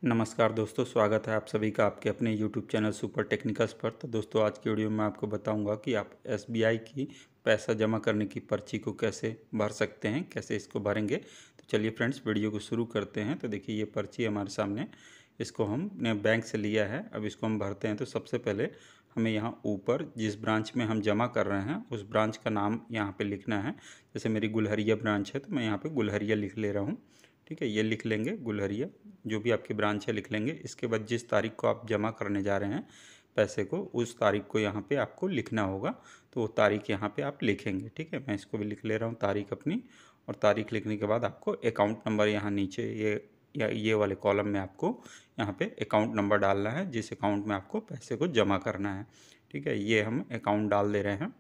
नमस्कार दोस्तों, स्वागत है आप सभी का आपके अपने YouTube चैनल सुपर टेक्निकल्स पर। तो दोस्तों, आज की वीडियो में आपको बताऊंगा कि आप SBI की पैसा जमा करने की पर्ची को कैसे भर सकते हैं, कैसे इसको भरेंगे। तो चलिए फ्रेंड्स, वीडियो को शुरू करते हैं। तो देखिए, ये पर्ची हमारे सामने, इसको हमने बैंक से लिया है। अब इसको हम भरते हैं। तो सबसे पहले हमें यहाँ ऊपर जिस ब्रांच में हम जमा कर रहे हैं उस ब्रांच का नाम यहाँ पर लिखना है। जैसे मेरी गुलहरिया ब्रांच है तो मैं यहाँ पर गुलहरिया लिख ले रहा हूँ। ठीक है, ये लिख लेंगे गुलहरिया, जो भी आपकी ब्रांच है लिख लेंगे। इसके बाद जिस तारीख को आप जमा करने जा रहे हैं पैसे को, उस तारीख को यहाँ पे आपको लिखना होगा। तो वो तारीख यहाँ पे आप लिखेंगे। ठीक है, मैं इसको भी लिख ले रहा हूँ तारीख अपनी। और तारीख लिखने के बाद आपको अकाउंट नंबर यहाँ नीचे ये वाले कॉलम में आपको यहाँ पे अकाउंट नंबर डालना है, जिस अकाउंट में आपको पैसे को जमा करना है। ठीक है, ये हम अकाउंट डाल दे रहे हैं।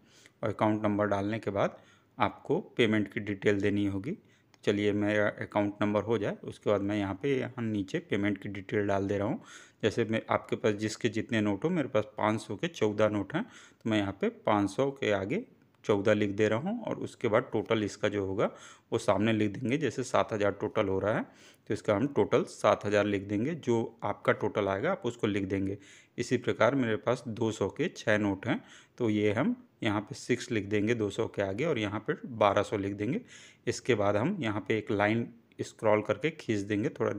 और अकाउंट नंबर डालने के बाद आपको पेमेंट की डिटेल देनी होगी। चलिए, मेरा अकाउंट नंबर हो जाए उसके बाद मैं यहाँ नीचे पेमेंट की डिटेल डाल दे रहा हूँ। जैसे मैं आपके पास जिसके जितने नोट हो, मेरे पास 500 के 14 नोट हैं, तो मैं यहाँ पे 500 के आगे 14 लिख दे रहा हूँ। और उसके बाद टोटल इसका जो होगा वो सामने लिख देंगे। जैसे 7000 टोटल हो रहा है तो इसका हम टोटल 7000 लिख देंगे। जो आपका टोटल आएगा आप उसको लिख देंगे। इसी प्रकार मेरे पास 200 के 6 नोट हैं, तो ये हम यहाँ पे 6 लिख देंगे 200 के आगे, और यहाँ पे 1200 लिख देंगे। इसके बाद हम यहाँ पे एक लाइन स्क्रॉल करके खींच देंगे थोड़ा।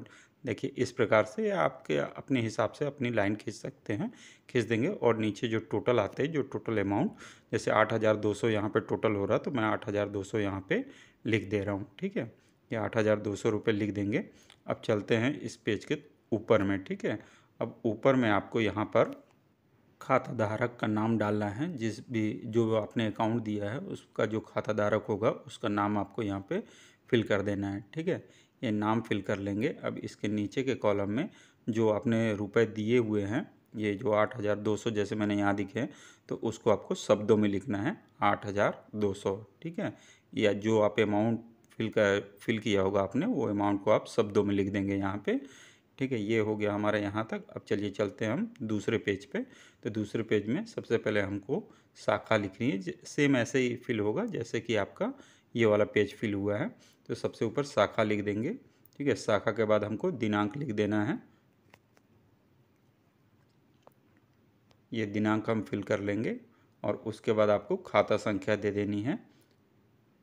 देखिए, इस प्रकार से आपके अपने हिसाब से अपनी लाइन खींच सकते हैं, खींच देंगे। और नीचे जो टोटल आते हैं, जो टोटल अमाउंट, जैसे 8200 यहाँ पे टोटल हो रहा है तो मैं 8200 यहाँ पे लिख दे रहा हूँ। ठीक है, ये 8200 रुपये लिख देंगे। अब चलते हैं इस पेज के ऊपर में। ठीक है, अब ऊपर में आपको यहाँ पर खाता धारक का नाम डालना है। जो आपने अकाउंट दिया है उसका जो खाता धारक होगा उसका नाम आपको यहाँ पे फिल कर देना है। ठीक है, ये नाम फिल कर लेंगे। अब इसके नीचे के कॉलम में जो आपने रुपए दिए हुए हैं, ये जो 8200 जैसे मैंने यहाँ दिखे हैं, तो उसको आपको शब्दों में लिखना है 8200। ठीक है, या जो आप अमाउंट फिल किया होगा आपने, वो अमाउंट को आप शब्दों में लिख देंगे यहाँ पे। ठीक है, ये हो गया हमारा यहाँ तक। अब चलिए चलते हैं हम दूसरे पेज पे। तो दूसरे पेज में सबसे पहले हमको शाखा लिखनी है। सेम ऐसे ही फिल होगा जैसे कि आपका ये वाला पेज फिल हुआ है। तो सबसे ऊपर शाखा लिख देंगे। ठीक है, शाखा के बाद हमको दिनांक लिख देना है। ये दिनांक हम फिल कर लेंगे। और उसके बाद आपको खाता संख्या दे देनी है।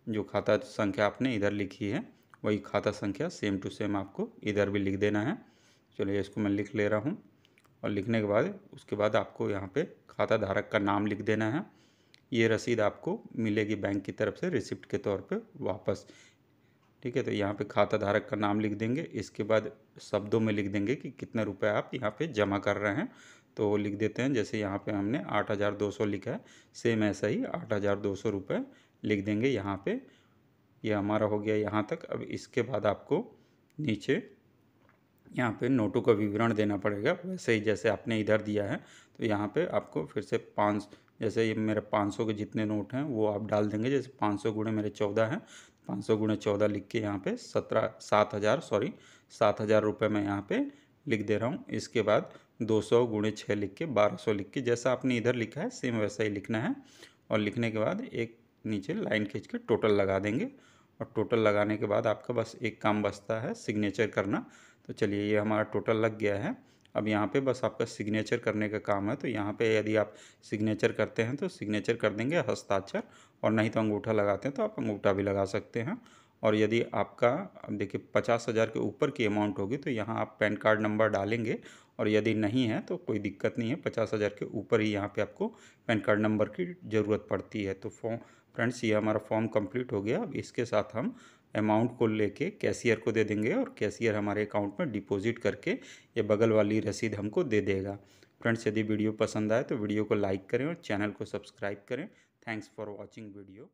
जो खाता संख्या आपने इधर लिखी है वही खाता संख्या सेम टू सेम आपको इधर भी लिख देना है। चलिए, इसको मैं लिख ले रहा हूँ। और लिखने के बाद उसके बाद आपको यहाँ पे खाता धारक का नाम लिख देना है। ये रसीद आपको मिलेगी बैंक की तरफ से रिसिप्ट के तौर पे वापस। ठीक है, तो यहाँ पे खाता धारक का नाम लिख देंगे। इसके बाद शब्दों में लिख देंगे कि कितने रुपए आप यहाँ पे जमा कर रहे हैं। तो वो लिख देते हैं। जैसे यहाँ पे हमने 8200 लिखा है, सेम ऐसा ही 8200 रुपये लिख देंगे यहाँ पे। ये हमारा हो गया यहाँ तक। अब इसके बाद आपको नीचे यहाँ पे नोटों का विवरण देना पड़ेगा, वैसे ही जैसे आपने इधर दिया है। तो यहाँ पे आपको फिर से 5, जैसे ये मेरे 500 के जितने नोट हैं वो आप डाल देंगे। जैसे 500 गुणे मेरे 14 हैं, 500 गुणे 14 लिख के यहाँ पे 7,000 रुपये मैं यहाँ पे लिख दे रहा हूँ। इसके बाद 200 गुणे 6 लिख के 1200 लिख के, जैसा आपने इधर लिखा है सेम वैसा ही लिखना है। और लिखने के बाद एक नीचे लाइन खींच के टोटल लगा देंगे। और टोटल लगाने के बाद आपका बस एक काम बचता है, सिग्नेचर करना। तो चलिए, ये हमारा टोटल लग गया है। अब यहाँ पे बस आपका सिग्नेचर करने का काम है। तो यहाँ पे यदि आप सिग्नेचर करते हैं तो सिग्नेचर कर देंगे हस्ताक्षर, और नहीं तो अंगूठा लगाते हैं तो आप अंगूठा भी लगा सकते हैं। और यदि आपका, अब देखिए, 50,000 के ऊपर की अमाउंट होगी तो यहाँ आप पैन कार्ड नंबर डालेंगे। और यदि नहीं है तो कोई दिक्कत नहीं है, 50,000 के ऊपर ही यहाँ पे आपको पैन कार्ड नंबर की ज़रूरत पड़ती है। तो फ्रेंड्स, ये हमारा फॉर्म कंप्लीट हो गया। अब इसके साथ हम अमाउंट को लेके कैशियर को दे देंगे, और कैशियर हमारे अकाउंट में डिपॉजिट करके ये बगल वाली रसीद हमको दे देगा। फ्रेंड्स, यदि वीडियो पसंद आए तो वीडियो को लाइक करें और चैनल को सब्सक्राइब करें। Thanks for watching video.